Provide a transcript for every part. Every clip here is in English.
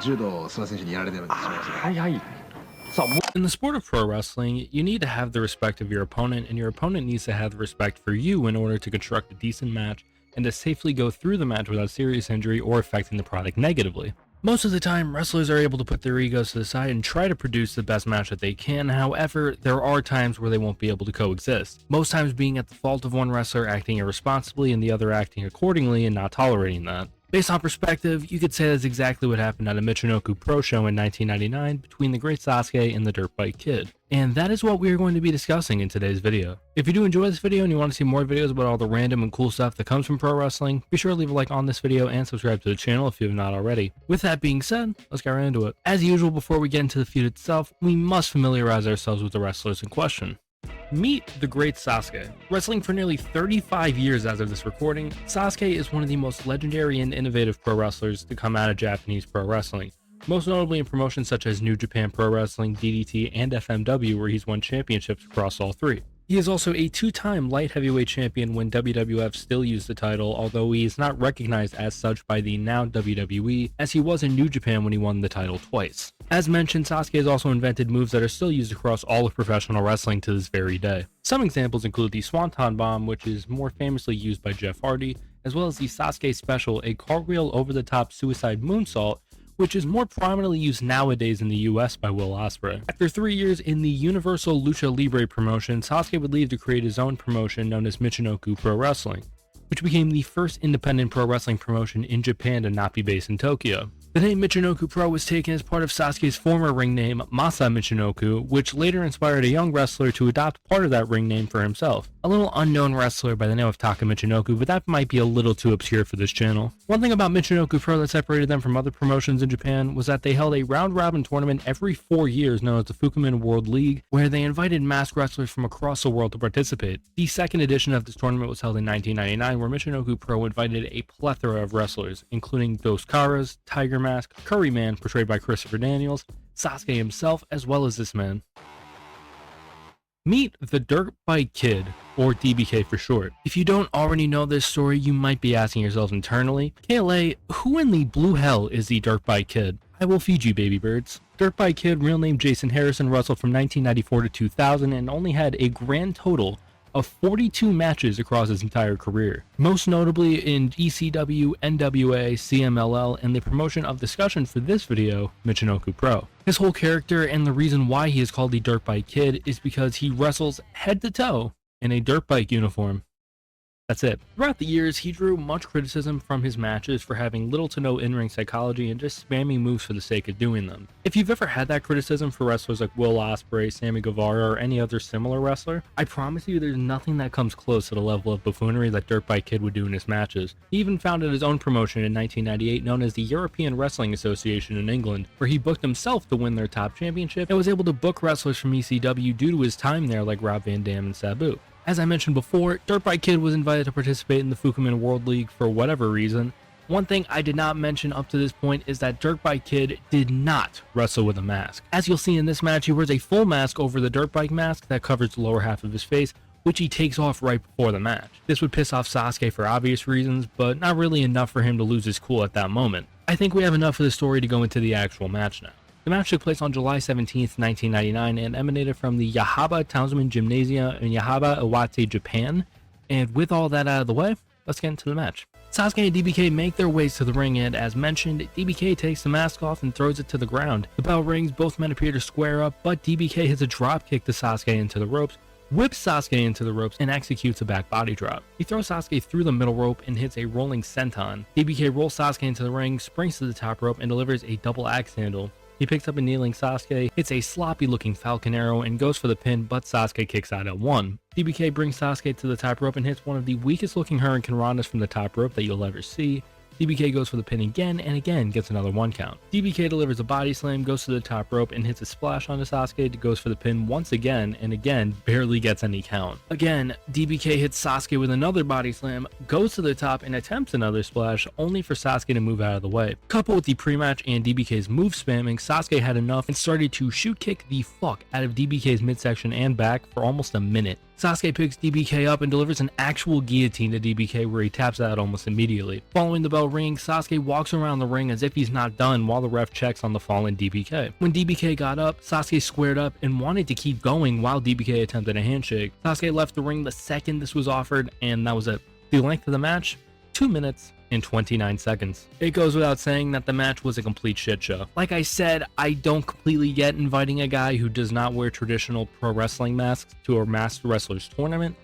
柔道を諏訪選手にやられてるんでしまいました。はいはい。さあ、In the sport of pro wrestling, you need to have the respect of your opponent, and your opponent needs to have the respect for you in order to construct a decent match and to safely go through the match without serious injury or affecting the product negatively. Most of the time, wrestlers are able to put their egos to the side and try to produce the best match that they can. However, there are times where they won't be able to coexist. Most times being at the fault of one wrestler acting irresponsibly and the other acting accordingly and not tolerating that. Based on perspective, you could say that's exactly what happened at a Michinoku Pro show in 1999 between the great Sasuke and the Dirt Bike Kid. And that is what we are going to be discussing in today's video. If you do enjoy this video and you want to see more videos about all the random and cool stuff that comes from pro wrestling, be sure to leave a like on this video and subscribe to the channel if you have not already. With that being said, let's get right into it. As usual, before we get into the feud itself, we must familiarize ourselves with the wrestlers in question. Meet the great Sasuke. Wrestling for nearly 35 years as of this recording, Sasuke is one of the most legendary and innovative pro wrestlers to come out of Japanese pro wrestling, most notably in promotions such as New Japan Pro Wrestling, DDT, and FMW, where he's won championships across all three. He is also a two-time light heavyweight champion when WWF still used the title, although he is not recognized as such by the now WWE, as he was in New Japan when he won the title twice. As mentioned, Sasuke has also invented moves that are still used across all of professional wrestling to this very day. Some examples include the Swanton Bomb, which is more famously used by Jeff Hardy, as well as the Sasuke Special, a cartwheel over-the-top suicide moonsault, which is more prominently used nowadays in the US by Will Ospreay. After 3 years in the Universal Lucha Libre promotion, Sasuke would leave to create his own promotion known as Michinoku Pro Wrestling, which became the first independent pro wrestling promotion in Japan to not be based in Tokyo. The name Michinoku Pro was taken as part of Sasuke's former ring name, Masa Michinoku, which later inspired a young wrestler to adopt part of that ring name for himself. A little unknown wrestler by the name of Taka Michinoku, but that might be a little too obscure for this channel. One thing about Michinoku Pro that separated them from other promotions in Japan was that they held a round-robin tournament every 4 years known as the Fukumin World League, where they invited masked wrestlers from across the world to participate. The second edition of this tournament was held in 1999, where Michinoku Pro invited a plethora of wrestlers, including Dos Caras, Tiger Mask, Curry Man, portrayed by Christopher Daniels, Sasuke himself, as well as this man. Meet the Dirt Bike Kid, or DBK for short. If you don't already know this story, you might be asking yourselves internally, KLA, who in the blue hell is the Dirt Bike Kid? I will feed you, baby birds. Dirt Bike Kid, real name Jason Harrison, wrestled from 1994 to 2000 and only had a grand total of 42 matches across his entire career, most notably in ECW, NWA, CMLL, and the promotion of discussion for this video, Michinoku Pro. His whole character and the reason why he is called the Dirt Bike Kid is because he wrestles head to toe in a dirt bike uniform. That's it. Throughout the years, he drew much criticism from his matches for having little to no in-ring psychology and just spamming moves for the sake of doing them. If you've ever had that criticism for wrestlers like Will Ospreay, Sammy Guevara, or any other similar wrestler, I promise you there's nothing that comes close to the level of buffoonery that Dirt Bike Kid would do in his matches. He even founded his own promotion in 1998 known as the European Wrestling Association in England, where he booked himself to win their top championship and was able to book wrestlers from ECW due to his time there like Rob Van Dam and Sabu. As I mentioned before, Dirt Bike Kid was invited to participate in the Fukumin World League for whatever reason. One thing I did not mention up to this point is that Dirt Bike Kid did not wrestle with a mask. As you'll see in this match, he wears a full mask over the dirt bike mask that covers the lower half of his face, which he takes off right before the match. This would piss off Sasuke for obvious reasons, but not really enough for him to lose his cool at that moment. I think we have enough of the story to go into the actual match now. The match took place on July 17th, 1999 and emanated from the Yahaba Townsman Gymnasium in Yahaba, Iwate, Japan. And with all that out of the way, let's get into the match. Sasuke and DBK make their ways to the ring and, as mentioned, DBK takes the mask off and throws it to the ground. The bell rings, both men appear to square up, but DBK hits a drop kick to Sasuke into the ropes, whips Sasuke into the ropes, and executes a back body drop. He throws Sasuke through the middle rope and hits a rolling senton. DBK rolls Sasuke into the ring, springs to the top rope, and delivers a double axe handle. He picks up a kneeling Sasuke, hits a sloppy looking Falcon Arrow, and goes for the pin, but Sasuke kicks out at 1. DBK brings Sasuke to the top rope and hits one of the weakest looking Hurricane Rondas from the top rope that you'll ever see. DBK goes for the pin again and again gets another 1 count. DBK delivers a body slam, goes to the top rope and hits a splash onto Sasuke, goes for the pin once again and again barely gets any count. Again, DBK hits Sasuke with another body slam, goes to the top and attempts another splash, only for Sasuke to move out of the way. Coupled with the pre-match and DBK's move spamming, Sasuke had enough and started to shoot kick the fuck out of DBK's midsection and back for almost a minute. Sasuke picks DBK up and delivers an actual guillotine to DBK where he taps out almost immediately. Following the bell ringing, Sasuke walks around the ring as if he's not done while the ref checks on the fallen DBK. When DBK got up, Sasuke squared up and wanted to keep going while DBK attempted a handshake. Sasuke left the ring the second this was offered, and that was it. The length of the match? 2 minutes and 29 seconds. It goes without saying that the match was a complete shit show. Like I said, I don't completely get inviting a guy who does not wear traditional pro wrestling masks to a masked wrestlers tournament,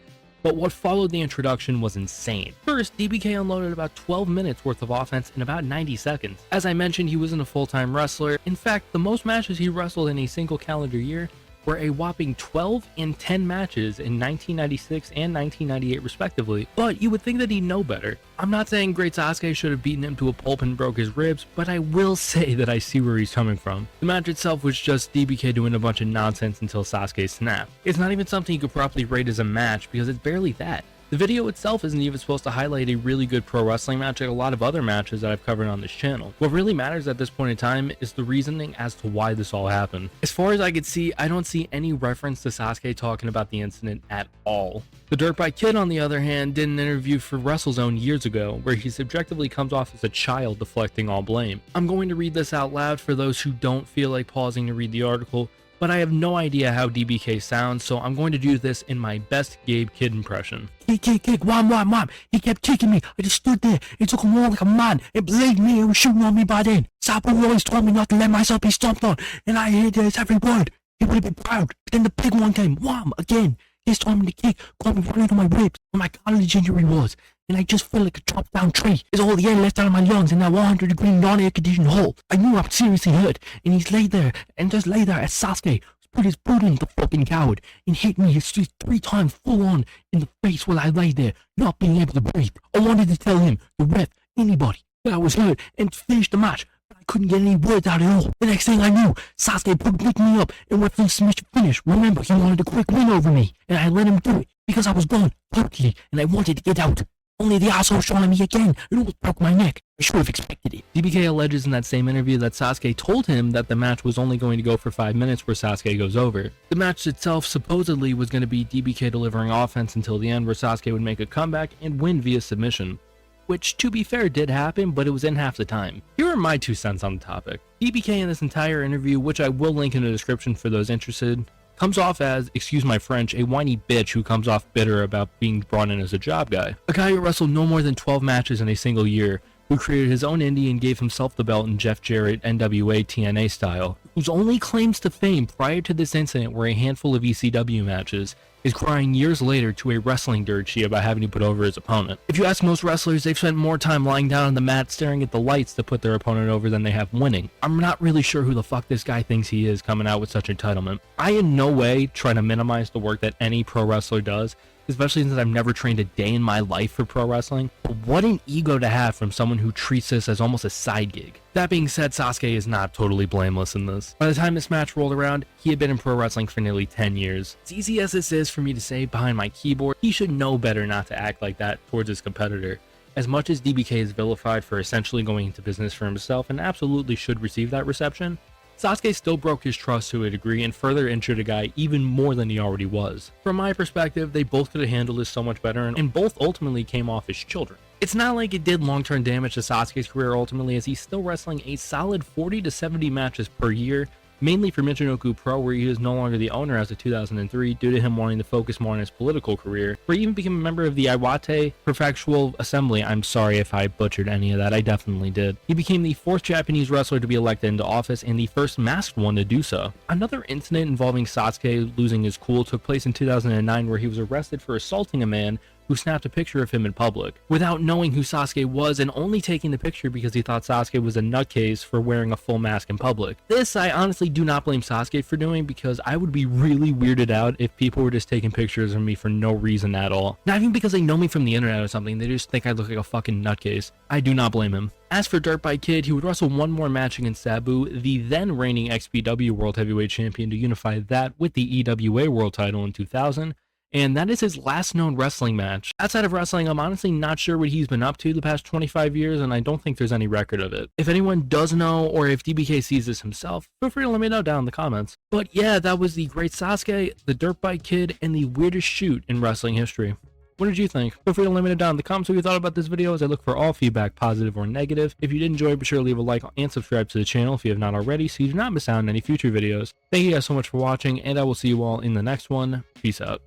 but what followed the introduction was insane. First, DBK unloaded about 12 minutes worth of offense in about 90 seconds. As I mentioned, he wasn't a full-time wrestler. In fact, the most matches he wrestled in a single calendar year were a whopping 12 and 10 matches in 1996 and 1998 respectively, but you would think that he'd know better. I'm not saying Great Sasuke should have beaten him to a pulp and broke his ribs, but I will say that I see where he's coming from. The match itself was just DBK doing a bunch of nonsense until Sasuke snapped. It's not even something you could properly rate as a match because it's barely that. The video itself isn't even supposed to highlight a really good pro wrestling match like a lot of other matches that I've covered on this channel. What really matters at this point in time is the reasoning as to why this all happened. As far as I could see, I don't see any reference to Sasuke talking about the incident at all. The Dirt Bike Kid, on the other hand, did an interview for WrestleZone years ago where he subjectively comes off as a child deflecting all blame. I'm going to read this out loud for those who don't feel like pausing to read the article, but I have no idea how DBK sounds, so I'm going to do this in my best Gabe Kid impression. Kick, wham. He kept kicking me. I just stood there. It took him all like a man. And believe me, he was shooting on me by then. Sabu always told me not to let myself be stomped on, and I heard his every word. He would have been proud. But then the big one came, wham, again. He told me to kick, caught me right into my ribs, where my cartilage injury was. And I just felt like a chopped down tree. There's all the air left out of my lungs in that 100-degree non-air conditioned hole. I knew I'm seriously hurt, and he's laid there, and just lay there as Sasuke put his boot in the fucking coward and hit me 3 times full on in the face while I lay there, not being able to breathe. I wanted to tell him, the ref, anybody, that I was hurt and finish the match, but I couldn't get any words out at all. The next thing I knew, Sasuke picked me up and went for the submission finish. Remember, he wanted a quick win over me, and I let him do it because I was gone, totally, and I wanted to get out. Only the asshole shot at me again. It almost broke my neck. I should have expected it. DBK alleges in that same interview that Sasuke told him that the match was only going to go for 5 minutes where Sasuke goes over. The match itself supposedly was going to be DBK delivering offense until the end where Sasuke would make a comeback and win via submission. Which, to be fair, did happen, but it was in half the time. Here are my 2 cents on the topic. DBK in this entire interview, which I will link in the description for those interested, comes off as, excuse my French, a whiny bitch who comes off bitter about being brought in as a job guy. A guy who wrestled no more than 12 matches in a single year, who created his own indie and gave himself the belt in Jeff Jarrett NWA TNA style, whose only claims to fame prior to this incident were a handful of ECW matches, is crying years later to a wrestling dirt sheet about having to put over his opponent. If you ask most wrestlers, they've spent more time lying down on the mat staring at the lights to put their opponent over than they have winning. I'm not really sure who the fuck this guy thinks he is coming out with such entitlement. I in no way try to minimize the work that any pro wrestler does, especially since I've never trained a day in my life for pro wrestling, but what an ego to have from someone who treats this as almost a side gig. That being said, Sasuke is not totally blameless in this. By the time this match rolled around, he had been in pro wrestling for nearly 10 years. As easy as this is for me to say behind my keyboard, he should know better not to act like that towards his competitor. As much as DBK is vilified for essentially going into business for himself and absolutely should receive that reception, Sasuke still broke his trust to a degree and further injured a guy even more than he already was. From my perspective, they both could have handled this so much better and both ultimately came off as children. It's not like it did long-term damage to Sasuke's career ultimately, as he's still wrestling a solid 40 to 70 matches per year, mainly for Michinoku Pro, where he is no longer the owner as of 2003 due to him wanting to focus more on his political career, where he even became a member of the Iwate Prefectural Assembly. I'm sorry if I butchered any of that, I definitely did. He became the 4th Japanese wrestler to be elected into office and the first masked one to do so. Another incident involving Sasuke losing his cool took place in 2009, where he was arrested for assaulting a man who snapped a picture of him in public, without knowing who Sasuke was and only taking the picture because he thought Sasuke was a nutcase for wearing a full mask in public. This I honestly do not blame Sasuke for doing, because I would be really weirded out if people were just taking pictures of me for no reason at all. Not even because they know me from the internet or something, they just think I look like a fucking nutcase. I do not blame him. As for Dirt Bike Kid, he would wrestle one more match against Sabu, the then reigning XPW World Heavyweight Champion, to unify that with the EWA World title in 2000, and that is his last known wrestling match. Outside of wrestling, I'm honestly not sure what he's been up to the past 25 years, and I don't think there's any record of it. If anyone does know, or if DBK sees this himself, feel free to let me know down in the comments. But yeah, that was the great Sasuke, the Dirt Bike Kid, and the weirdest shoot in wrestling history. What did you think? Feel free to let me know down in the comments what you thought about this video, as I look for all feedback, positive or negative. If you did enjoy, be sure to leave a like and subscribe to the channel if you have not already, so you do not miss out on any future videos. Thank you guys so much for watching, and I will see you all in the next one. Peace out.